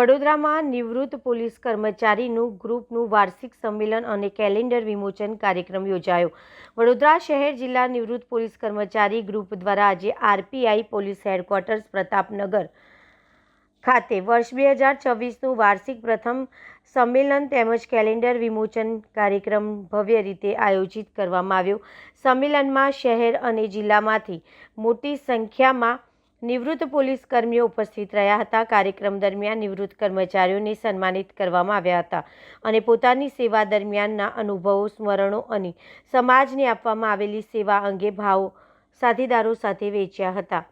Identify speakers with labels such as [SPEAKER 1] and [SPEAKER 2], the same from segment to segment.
[SPEAKER 1] વડોદરામાં નિવૃત્ત પોલીસ કર્મચારીનું ગ્રુપનું વાર્ષિક સંમેલન અને કેલેન્ડર વિમોચન કાર્યક્રમ યોજાયો। વડોદરા શહેર જિલ્લા નિવૃત્ત પોલીસ કર્મચારી ગ્રુપ દ્વારા આજે આરપીઆઈ પોલીસ હેડક્વાર્ટર્સ પ્રતાપનગર ખાતે વર્ષ 2024નું વાર્ષિક પ્રથમ સંમેલન તેમજ કેલેન્ડર વિમોચન કાર્યક્રમ ભવ્ય રીતે આયોજિત કરવામાં આવ્યો। સંમેલનમાં શહેર અને જિલ્લામાંથી મોટી સંખ્યામાં નિવૃત્ત પોલીસ કર્મીઓ ઉપસ્થિત રહ્યા હતા। કાર્યક્રમ દરમિયાન નિવૃત્ત કર્મચારીઓને સન્માનિત કરવામાં આવ્યા હતા અને પોતાની સેવા દરમિયાનના અનુભવો, સ્મરણો અને સમાજને આપવામાં આવેલી સેવા અંગે ભાવો સાથીદારો સાથે વેચ્યા હતા।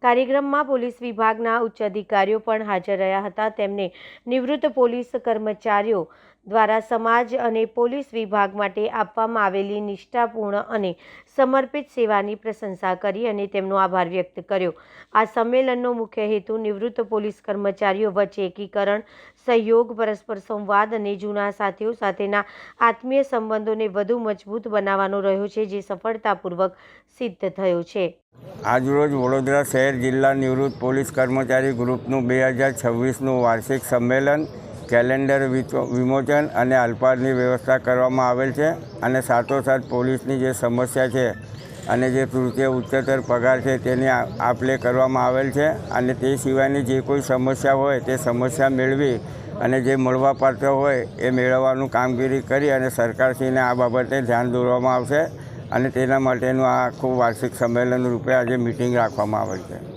[SPEAKER 1] કાર્યક્રમમાં પોલીસ વિભાગના ઉચ્ચ અધિકારીઓ પણ હાજર રહ્યા હતા। તેમને નિવૃત્ત પોલીસ કર્મચારીઓ દ્વારા સમાજ અને પોલીસ વિભાગ માટે આપવામાં આવેલી નિષ્ઠાપૂર્ણ અને સમર્પિત સેવાની પ્રશંસા કરી અને તેમનો આભાર વ્યક્ત કર્યો। આ સંમેલનનો મુખ્ય હેતુ નિવૃત્ત પોલીસ કર્મચારીઓ વચ્ચે એકીકરણ, સહયોગ, પરસ્પર સંવાદ અને જૂના સાથીઓ સાથેના આત્મીય સંબંધોને વધુ મજબૂત બનાવવાનો રહ્યો છે, જે સફળતાપૂર્વક સિદ્ધ થયો છે।
[SPEAKER 2] આજરોજ વડોદરા શહેર જિલ્લા નિવૃત્ત પોલીસ કર્મચારી ગ્રુપનું 2026નું વાર્ષિક સંમેલન, કેલેન્ડર વિમોચન અને અલ્પાહારની વ્યવસ્થા કરવામાં આવેલ છે અને સાથોસાથ પોલીસની જે સમસ્યા છે અને જે તૃતીય ઉચ્ચતર પગાર છે તેની આપ-લે કરવામાં આવેલ છે અને તે સિવાયની જે કોઈ સમસ્યા હોય તે સમસ્યા મેળવી અને જે મળવાપાત્ર હોય એ મેળવવાનું કામગીરી કરી અને સરકારશ્રીને આ બાબતે ધ્યાન દોરવામાં આવશે અને તેના માટેનું આ આખું વાર્ષિક સંમેલન રૂપે આજે મિટિંગ રાખવામાં આવેલ છે।